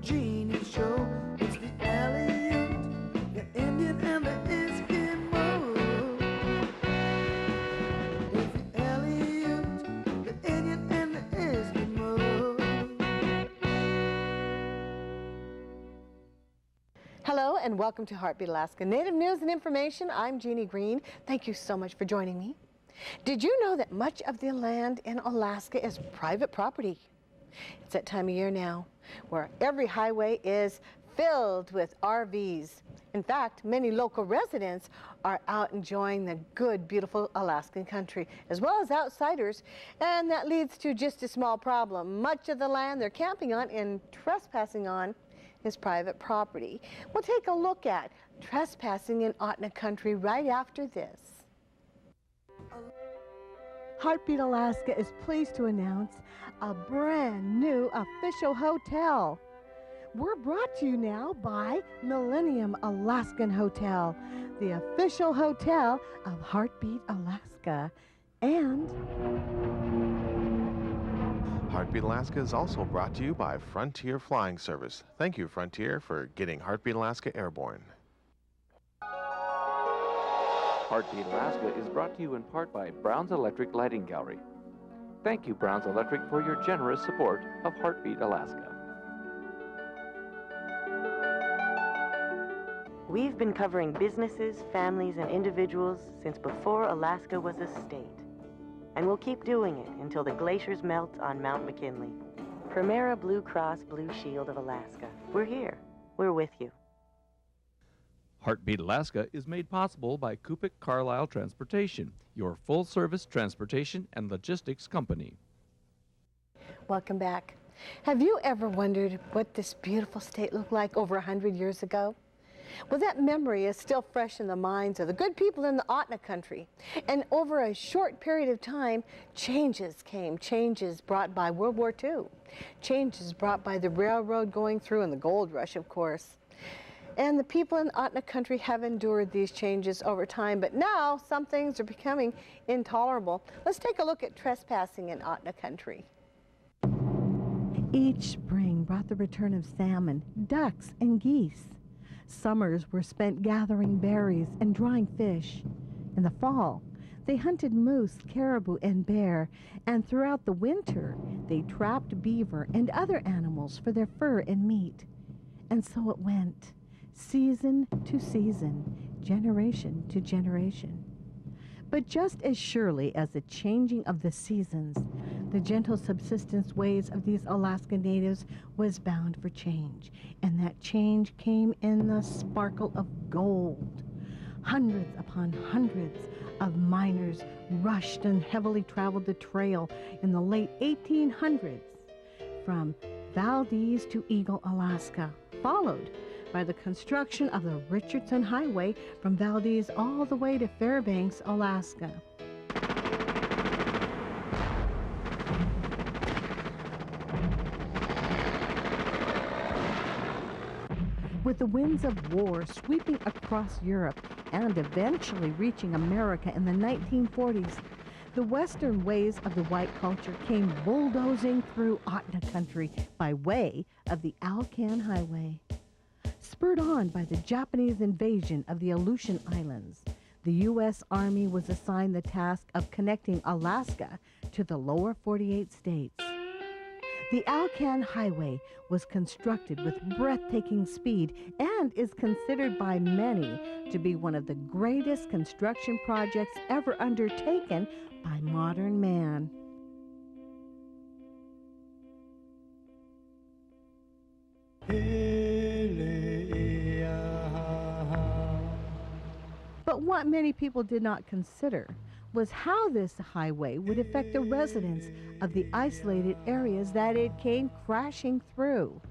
genius show. It's the Aleut, the Indian, and the Eskimo. It's the Aleut, the Indian, and the Eskimo. Hello and welcome to Heartbeat Alaska Native News and Information. I'm Jeannie Green. Thank you so much for joining me. Did you know that much of the land in Alaska is private property? It's that time of year now where every highway is filled with RVs. In fact, many local residents are out enjoying the good, beautiful Alaskan country, as well as outsiders. And that leads to just a small problem. Much of the land they're camping on and trespassing on is private property. We'll take a look at trespassing in Ahtna country right after this. Heartbeat Alaska is pleased to announce a brand new official hotel. We're brought to you now by Millennium Alaskan Hotel, the official hotel of Heartbeat Alaska. And Heartbeat Alaska is also brought to you by Frontier Flying Service. Thank you, Frontier, for getting Heartbeat Alaska airborne. Heartbeat Alaska is brought to you in part by Brown's Electric Lighting Gallery. Thank you, Brown's Electric, for your generous support of Heartbeat Alaska. We've been covering businesses, families, and individuals since before Alaska was a state. And we'll keep doing it until the glaciers melt on Mount McKinley. Primera Blue Cross Blue Shield of Alaska. We're here. We're with you. Heartbeat Alaska is made possible by Kupik Carlisle Transportation, your full-service transportation and logistics company. welcome back. Have you ever wondered what this beautiful state looked like over 100 years ago? Well, that memory is still fresh in the minds of the good people in the Ahtna country. And over a short period of time, changes came, changes brought by World War II, changes brought by the railroad going through and the gold rush, of course. And the people in Ahtna country have endured these changes over time, but now some things are becoming intolerable. Let's take a look at trespassing in Ahtna country. Each spring brought the return of salmon, ducks, and geese. Summers were spent gathering berries and drying fish. In the fall, they hunted moose, caribou, and bear, and throughout the winter, they trapped beaver and other animals for their fur and meat. And so it went, season to season, generation to generation. But just as surely as the changing of the seasons, the gentle subsistence ways of these Alaska natives was bound for change, and that change came in the sparkle of gold. Hundreds upon hundreds of miners rushed and heavily traveled the trail in the late 1800s from Valdez to Eagle, Alaska, followed by the construction of the Richardson Highway from Valdez all the way to Fairbanks, Alaska. With the winds of war sweeping across Europe and eventually reaching America in the 1940s, the western ways of the white culture came bulldozing through Ahtna country by way of the Alcan Highway. Spurred on by the Japanese invasion of the Aleutian Islands, the U.S. Army was assigned the task of connecting Alaska to the lower 48 states. The Alcan Highway was constructed with breathtaking speed and is considered by many to be one of the greatest construction projects ever undertaken by modern man. But what many people did not consider was how this highway would affect the residents of the isolated areas that it came crashing through.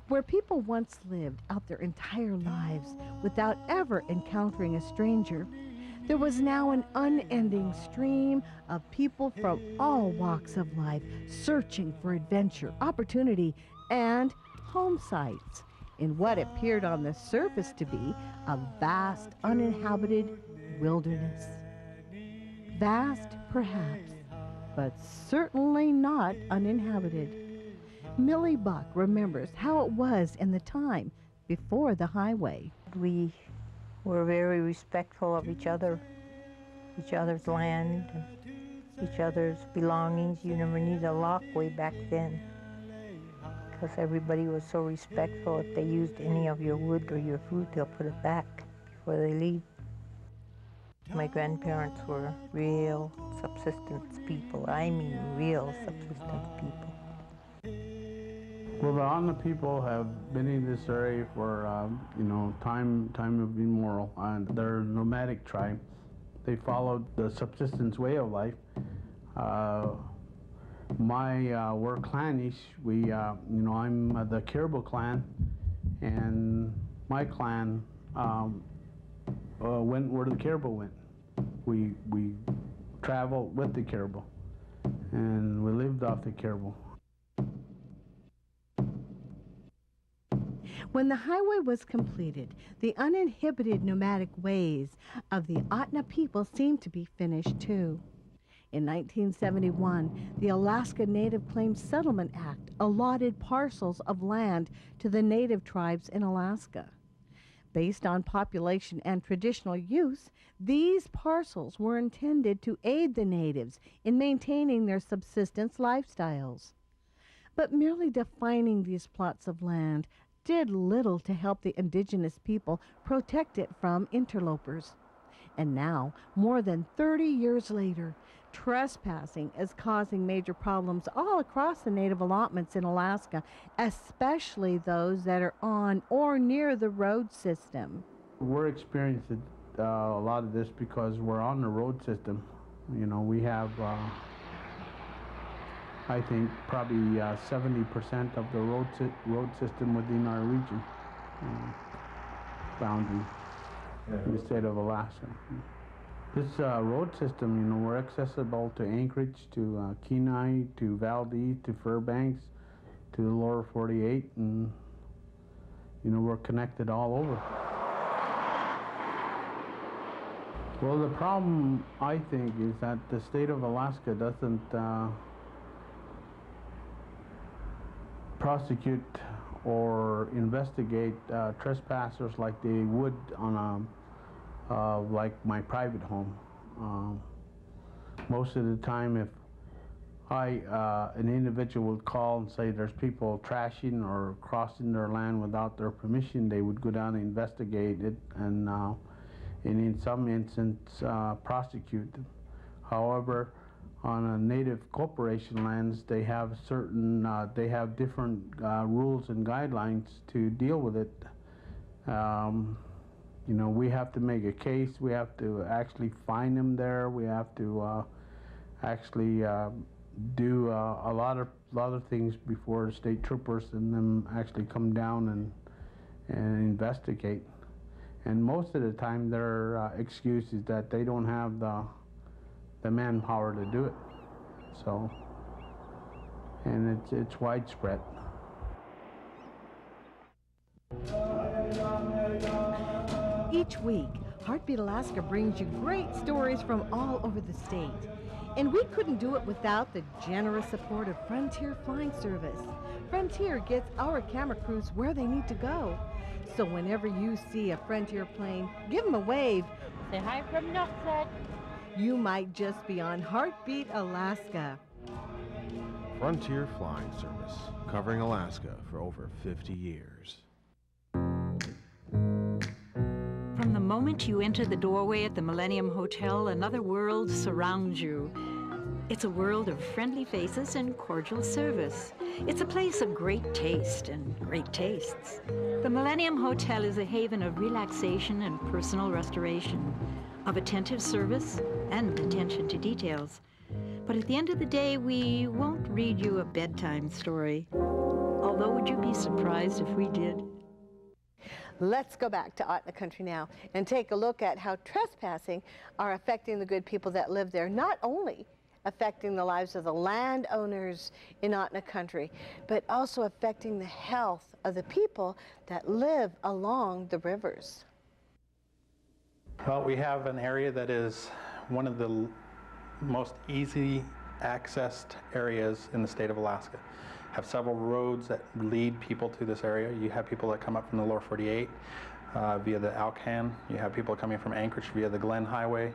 Where people once lived out their entire lives without ever encountering a stranger, there was now an unending stream of people from all walks of life searching for adventure, opportunity, and home sites in what appeared on the surface to be a vast, uninhabited wilderness. Vast, perhaps, but certainly not uninhabited. Millie Buck remembers how it was in the time before the highway. We were very respectful of each other's land, and each other's belongings. You never needed a lock way back then, because everybody was so respectful. If they used any of your wood or your food, they'll put it back before they leave. My grandparents were real subsistence people. I mean real subsistence people. Well, the Ahtna people have been in this area for, time immemorial, and they're a nomadic tribe. They followed the subsistence way of life. We're clannish. I'm the Caribou clan, and my clan went where the Caribou went. We traveled with the Caribou, and we lived off the Caribou. When the highway was completed, the uninhibited nomadic ways of the Ahtna people seemed to be finished too. In 1971, the Alaska Native Claims Settlement Act allotted parcels of land to the native tribes in Alaska. Based on population and traditional use, these parcels were intended to aid the natives in maintaining their subsistence lifestyles. But merely defining these plots of land did little to help the indigenous people protect it from interlopers. And now, more than 30 years later, trespassing is causing major problems all across the native allotments in Alaska, especially those that are on or near the road system. We're experiencing a lot of this because we're on the road system. We have, I think, probably 70% of the road system within our region boundary in the state of Alaska. This road system, we're accessible to Anchorage, to Kenai, to Valdez, to Fairbanks, to the lower 48, and we're connected all over. Well, the problem, I think, is that the state of Alaska doesn't prosecute or investigate trespassers like they would on like my private home. Most of the time, if an individual would call and say there's people trashing or crossing their land without their permission, they would go down and investigate it and in some instances prosecute them. However, on a native corporation lands, they have different rules and guidelines to deal with it. We have to make a case. We have to actually find them there. We have to actually do a lot of things before the state troopers and them actually come down and investigate. And most of the time, their excuse is that they don't have the manpower to do it. So, and it's widespread. Each week, Heartbeat Alaska brings you great stories from all over the state. And we couldn't do it without the generous support of Frontier Flying Service. Frontier gets our camera crews where they need to go. So whenever you see a Frontier plane, give them a wave. Say hi from Nuxet. You might just be on Heartbeat Alaska. Frontier Flying Service, covering Alaska for over 50 years. From the moment you enter the doorway at the Millennium Hotel, another world surrounds you. It's a world of friendly faces and cordial service. It's a place of great taste and great tastes. The Millennium Hotel is a haven of relaxation and personal restoration, of attentive service and attention to details. But at the end of the day, we won't read you a bedtime story. Although, would you be surprised if we did? Let's go back to Ahtna country now and take a look at how trespassing are affecting the good people that live there, not only affecting the lives of the landowners in Ahtna country, but also affecting the health of the people that live along the rivers. Well, we have an area that is one of the most easy accessed areas in the state of Alaska. have several roads that lead people to this area. You have people that come up from the lower 48 via the Alcan. You have people coming from Anchorage via the Glen Highway,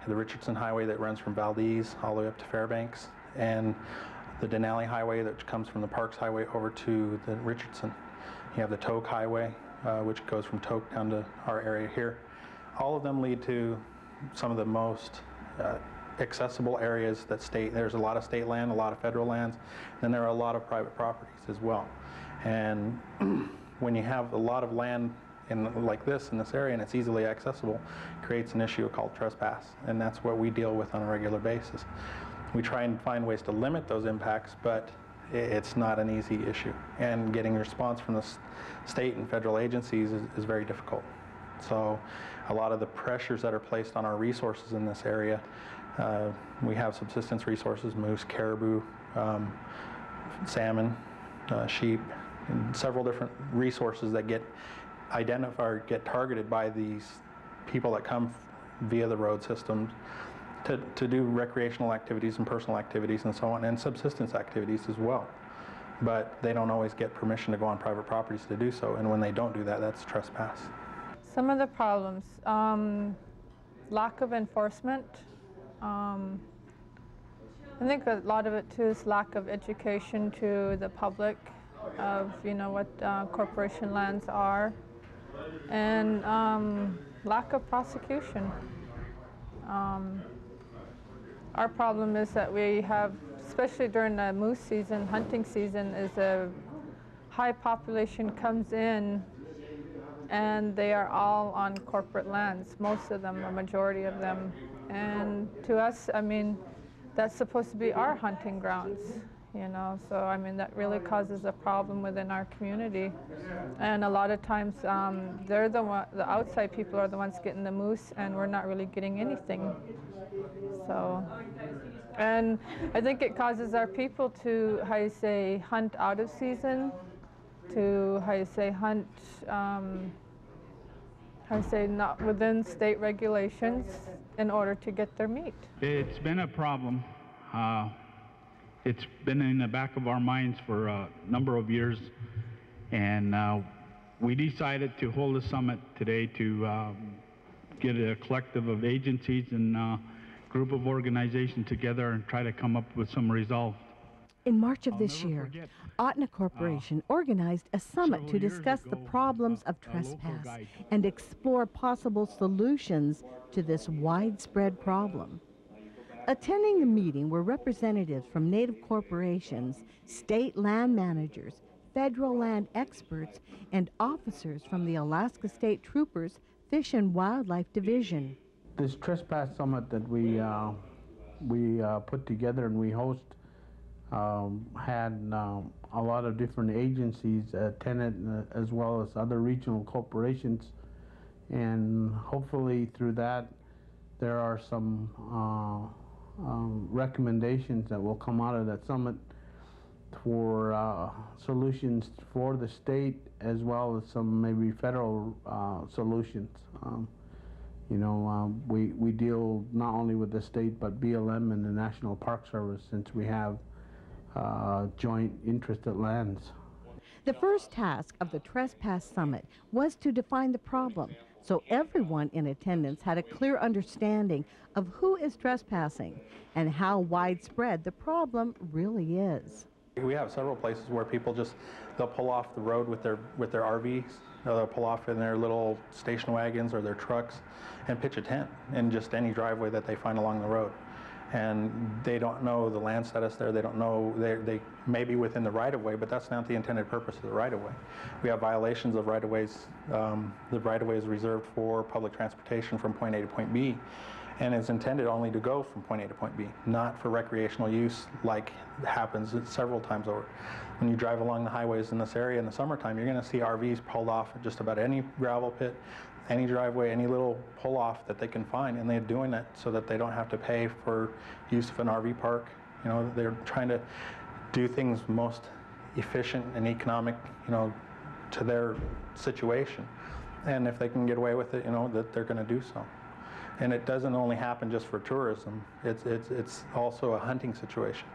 the Richardson Highway that runs from Valdez all the way up to Fairbanks, and the Denali Highway that comes from the Parks Highway over to the Richardson. You have the Toke Highway, which goes from Toke down to our area here. All of them lead to some of the most accessible areas that there's a lot of state land, a lot of federal lands, and then there are a lot of private properties as well. And when you have a lot of land like this in this area and it's easily accessible, it creates an issue called trespass, and that's what we deal with on a regular basis. We try and find ways to limit those impacts, but it's not an easy issue, and getting a response from the state and federal agencies is very difficult. So a lot of the pressures that are placed on our resources in this area, we have subsistence resources, moose, caribou, salmon, sheep, and several different resources that get identified, get targeted by these people that come via the road systems to do recreational activities and personal activities and so on, and subsistence activities as well. But they don't always get permission to go on private properties to do so, and when they don't do that, that's trespass. Some of the problems, lack of enforcement. I think a lot of it too is lack of education to the public of what corporation lands are, and lack of prosecution. Our problem is that we have, especially during the moose season, hunting season, is a high population comes in, and they are all on corporate lands, most of them, a majority of them. And to us, I mean, that's supposed to be our hunting grounds, so I mean, that really causes a problem within our community. And a lot of times, they're the outside people are the ones getting the moose, and we're not really getting anything. So, and I think it causes our people to, hunt out of season, to, hunt, not within state regulations in order to get their meat. It's been a problem. It's been in the back of our minds for a number of years, and we decided to hold a summit today to get a collective of agencies and group of organizations together and try to come up with some resolve. In March of this year, Ahtna Corporation organized a summit to discuss the problems of trespass and explore possible solutions to this widespread problem. Attending the meeting were representatives from native corporations, state land managers, federal land experts, and officers from the Alaska State Troopers Fish and Wildlife Division. This trespass summit that we put together and we host had a lot of different agencies attended, as well as other regional corporations, and hopefully through that there are some recommendations that will come out of that summit for solutions for the state, as well as some maybe federal solutions. We deal not only with the state but BLM and the National Park Service, since we have joint interested lands. The first task of the Trespass Summit was to define the problem, so everyone in attendance had a clear understanding of who is trespassing and how widespread the problem really is. We have several places where people they'll pull off the road with their RVs, they'll pull off in their little station wagons or their trucks and pitch a tent in just any driveway that they find along the road. And they don't know the land status there, they don't know, they may be within the right-of-way, but that's not the intended purpose of the right-of-way. We have violations of right-of-ways. The right-of-way is reserved for public transportation from point A to point B, and is intended only to go from point A to point B, not for recreational use like happens several times over. When you drive along the highways in this area in the summertime, you're going to see RVs pulled off at just about any gravel pit, any driveway, any little pull-off that they can find, and they're doing it so that they don't have to pay for use of an RV park. They're trying to do things most efficient and economic, to their situation. And if they can get away with it, that they're going to do so. And it doesn't only happen just for tourism, it's also a hunting situation.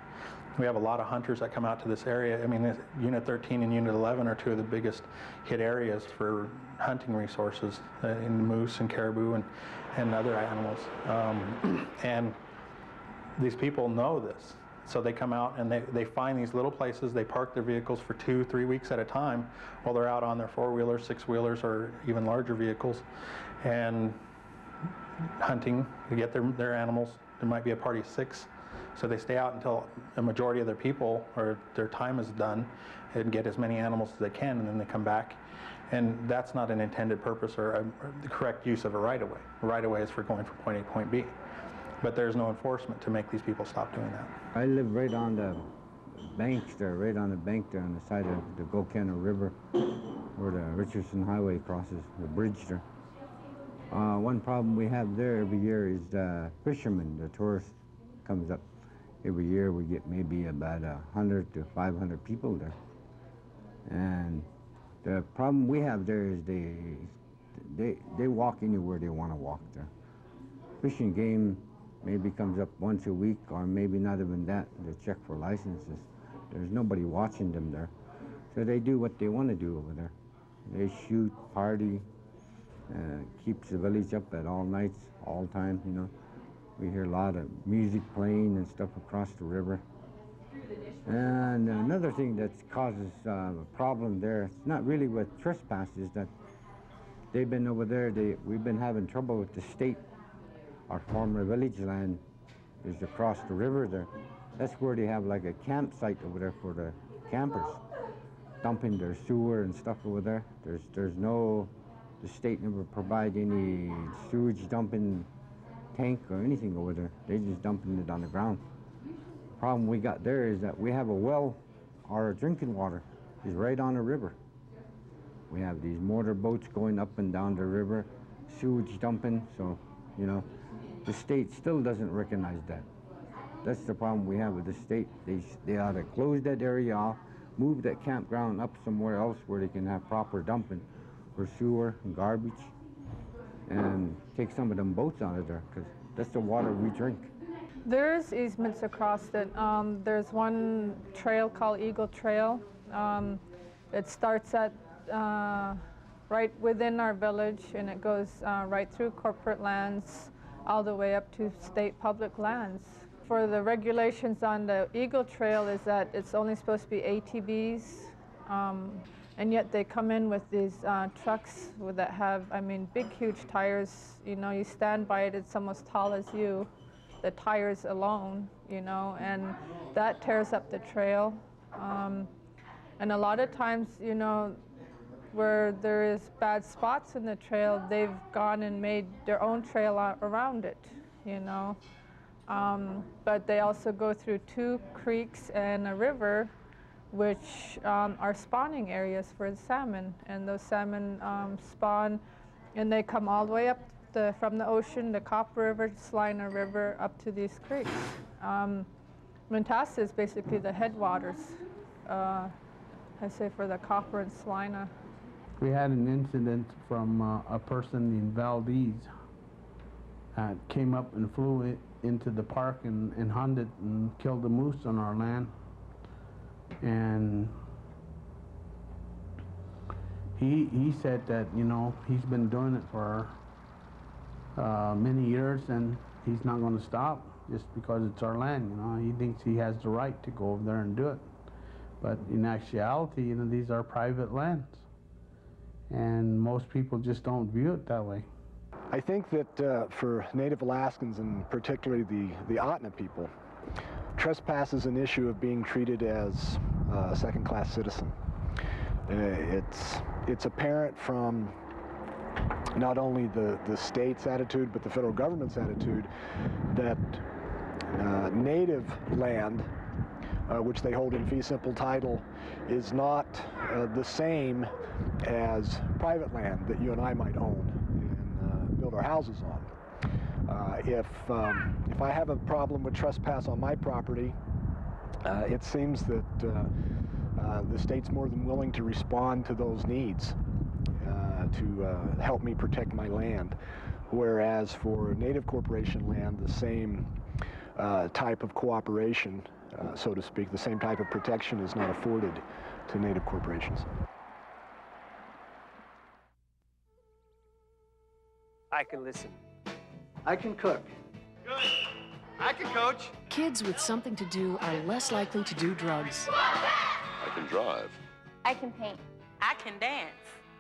We have a lot of hunters that come out to this area. I mean, Unit 13 and Unit 11 are two of the biggest hit areas for hunting resources in moose and caribou and other animals. And these people know this. So they come out and they find these little places, they park their vehicles for 2-3 weeks at a time while they're out on their 4-wheelers, 6-wheelers, or even larger vehicles, and hunting to get their animals. There might be a party of 6. So they stay out until a majority of their people or their time is done and get as many animals as they can, and then they come back. And that's not an intended purpose or the correct use of a right-of-way. A right-of-way is for going from point A to point B. But there's no enforcement to make these people stop doing that. I live right on the banks there, right on the bank there on the side of the Gokena River where the Richardson Highway crosses, the bridge there. One problem we have there every year is the fishermen, the tourist comes up. Every year we get maybe about 100 to 500 people there. And the problem we have there is they walk anywhere they want to walk there. Fishing game maybe comes up once a week, or maybe not even that. They check for licenses. There's nobody watching them there. So they do what they want to do over there. They shoot, party, keeps the village up at all nights, all time, you know. We hear a lot of music playing and stuff across the river. And another thing that causes a problem there, it's not really with trespassers, that they've been over there, we've been having trouble with the state. Our former village land is across the river there. That's where they have like a campsite over there for the campers, dumping their sewer and stuff over there. The state never provide any sewage dumping tank or anything over there. They just dumping it on the ground. Problem we got there is that we have a well, our drinking water is right on the river. We have these motor boats going up and down the river, sewage dumping, so, you know, the state still doesn't recognize that. That's the problem we have with the state. They ought to close that area off, move that campground up somewhere else where they can have proper dumping for sewer and garbage, and take some of them boats out of there, because that's the water we drink. There's easements across it. There's one trail called Eagle Trail. It starts at right within our village, and it goes right through corporate lands all the way up to state public lands. For the regulations on the Eagle Trail is that it's only supposed to be ATVs, and yet they come in with these trucks that have, I mean, big, huge tires. You know, you stand by it, it's almost tall as you, the tires alone, you know, and that tears up the trail. And a lot of times, you know, where there is bad spots in the trail, they've gone and made their own trail around it, you know. But they also go through 2 creeks and a river, which are spawning areas for the salmon. And those salmon spawn, and they come all the way up from the ocean, the Copper River, Salina River, up to these creeks. Mentasta is basically the headwaters, I say, for the Copper and Salina. We had an incident from a person in Valdez came up and flew into the park and hunted and killed a moose on our land. And he said that, you know, he's been doing it for many years, and he's not going to stop just because it's our land. You know, he thinks he has the right to go over there and do it. But in actuality, you know, these are private lands, and most people just don't view it that way. I think that for Native Alaskans, and particularly the Ahtna people, trespass is an issue of being treated as a second-class citizen. It's apparent from not only the state's attitude, but the federal government's attitude, that native land, which they hold in fee simple title, is not the same as private land that you and I might own and build our houses on. If I have a problem with trespass on my property, it seems that the state's more than willing to respond to those needs to help me protect my land. whereas for Native Corporation land, the same type of cooperation, so to speak, the same type of protection is not afforded to Native corporations. I can listen. I can cook. Good. I can coach. Kids with something to do are less likely to do drugs. I can drive. I can paint. I can dance.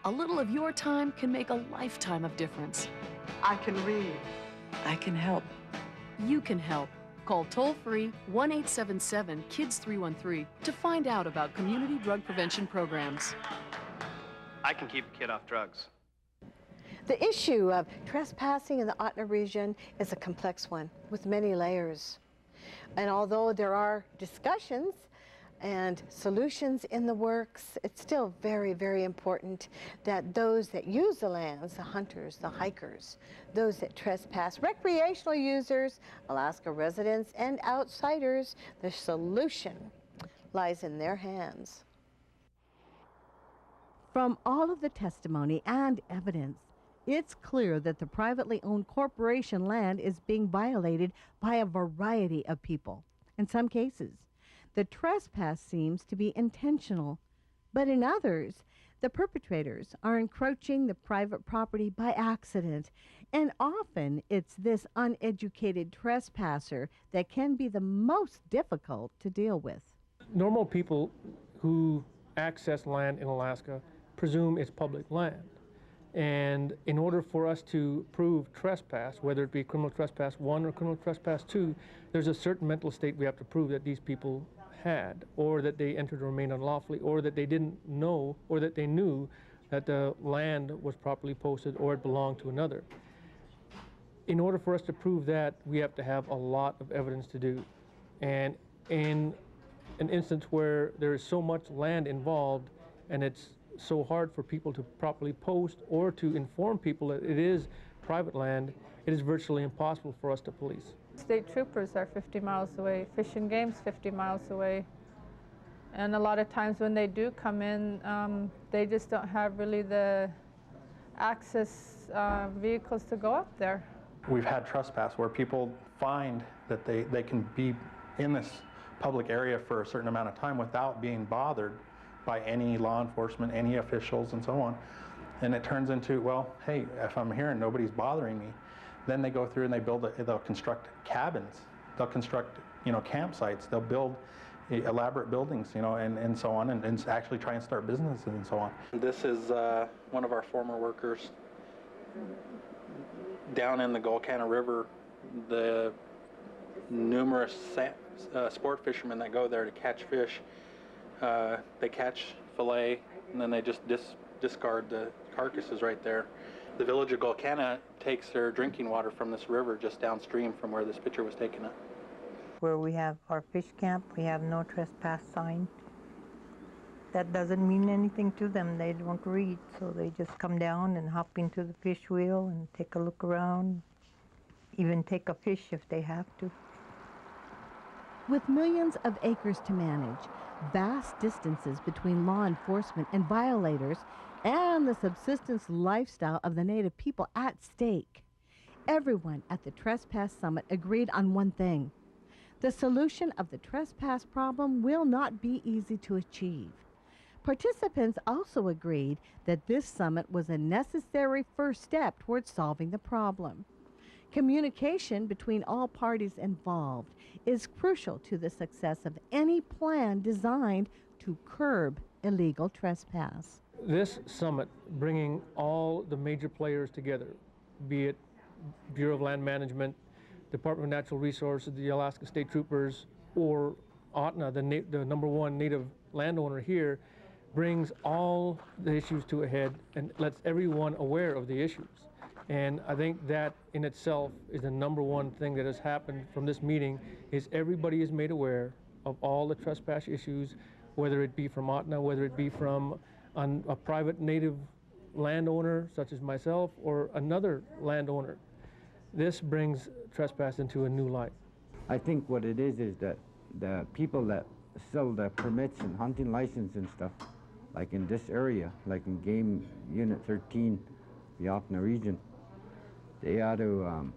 A little of your time can make a lifetime of difference. I can read. I can help. You can help. Call toll-free 1-877-KIDS-313 to find out about community drug prevention programs. I can keep a kid off drugs. The issue of trespassing in the Ahtna region is a complex one with many layers. And although there are discussions and solutions in the works, it's still very, very important that those that use the lands, the hunters, the hikers, those that trespass, recreational users, Alaska residents, and outsiders, the solution lies in their hands. From all of the testimony and evidence, it's clear that the privately owned corporation land is being violated by a variety of people. In some cases, the trespass seems to be intentional, but in others, the perpetrators are encroaching the private property by accident, and often it's this uneducated trespasser that can be the most difficult to deal with. Normal people who access land in Alaska presume it's public land. And in order for us to prove trespass, whether it be criminal trespass 1 or criminal trespass 2, there's a certain mental state we have to prove that these people had, or that they entered or remained unlawfully, or that they didn't know, or that they knew that the land was properly posted or it belonged to another. In order for us to prove that, we have to have a lot of evidence to do. And in an instance where there is so much land involved and it's so hard for people to properly post or to inform people that it is private land, it is virtually impossible for us to police. State troopers are 50 miles away, Fish and Game's 50 miles away. And a lot of times when they do come in, they just don't have really the access vehicles to go up there. We've had trespass where people find that they can be in this public area for a certain amount of time without being bothered by any law enforcement, any officials, and so on. And it turns into, well, hey, if I'm here and nobody's bothering me, then they go through and they'll construct cabins, they'll construct, campsites, they'll build elaborate buildings, and so on, and actually try and start businesses and so on. This is one of our former workers down in the Golcana River. The numerous sport fishermen that go there to catch fish, they catch fillet, and then they just discard the carcasses right there. The village of Golcana takes their drinking water from this river just downstream from where this picture was taken at. Where we have our fish camp, we have no trespass sign. That doesn't mean anything to them. They don't read, so they just come down and hop into the fish wheel and take a look around, even take a fish if they have to. With millions of acres to manage, vast distances between law enforcement and violators, and the subsistence lifestyle of the Native people at stake, everyone at the Trespass Summit agreed on one thing. The solution of the trespass problem will not be easy to achieve. Participants also agreed that this summit was a necessary first step towards solving the problem. Communication between all parties involved is crucial to the success of any plan designed to curb illegal trespass. This summit, bringing all the major players together, be it Bureau of Land Management, Department of Natural Resources, the Alaska State Troopers, or Ahtna, the number one Native landowner here, brings all the issues to a head and lets everyone aware of the issues. And I think that in itself is the number one thing that has happened from this meeting, is everybody is made aware of all the trespass issues, whether it be from Ahtna, whether it be from a private Native landowner such as myself or another landowner. This brings trespass into a new light. I think what it is that the people that sell the permits and hunting license and stuff, like in this area, like in Game Unit 13, the Ahtna region, They ought to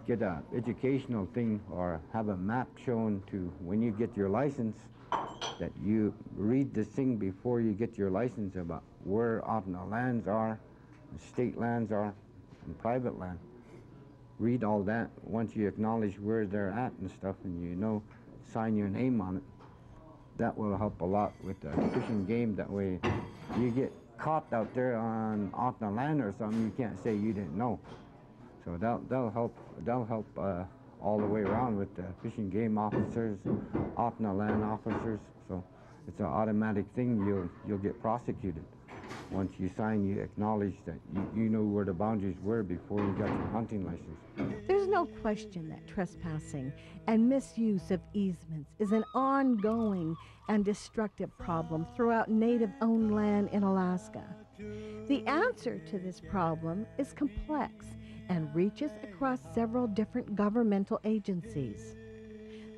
get an educational thing or have a map shown to when you get your license, that you read this thing before you get your license about where Ahtna lands are, state lands are, and private land. Read all that once you acknowledge where they're at and stuff, and you know, sign your name on it. That will help a lot with the fishing game. That way, you get caught out there on Ahtna land or something, you can't say you didn't know. So that'll help. That'll help all the way around with the fishing game officers, Ahtna land officers. So it's an automatic thing. You'll get prosecuted. Once you sign, you acknowledge that you know where the boundaries were before you got your hunting license. There's no question that trespassing and misuse of easements is an ongoing and destructive problem throughout native-owned land in Alaska. The answer to this problem is complex and reaches across several different governmental agencies.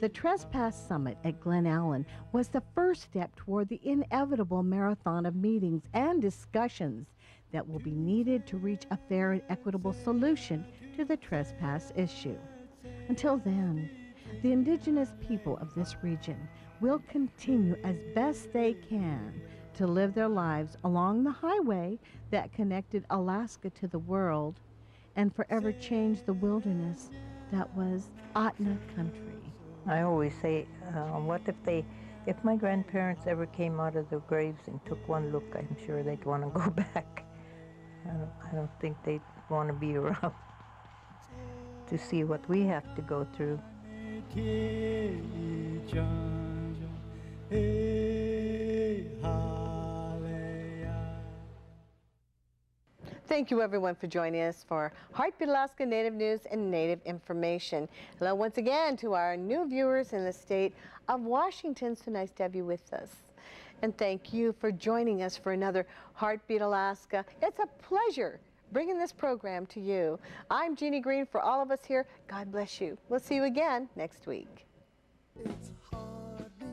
The Trespass Summit at Glen Allen was the first step toward the inevitable marathon of meetings and discussions that will be needed to reach a fair and equitable solution to the trespass issue. Until then, the indigenous people of this region will continue as best they can to live their lives along the highway that connected Alaska to the world and forever changed the wilderness that was Ahtna country. I always say, what if my grandparents ever came out of their graves and took one look, I'm sure they'd want to go back. I don't think they'd want to be around to see what we have to go through. Thank you, everyone, for joining us for Heartbeat Alaska Native News and Native Information. Hello once again to our new viewers in the state of Washington. So nice to have you with us. And thank you for joining us for another Heartbeat Alaska. It's a pleasure bringing this program to you. I'm Jeannie Green. For all of us here, God bless you. We'll see you again next week. It's Heartbeat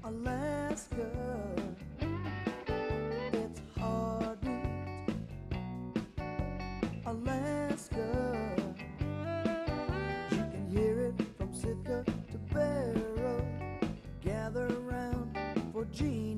Alaska. It's Heartbeat Alaska. You can hear it from Sitka to Barrow. Gather around for G.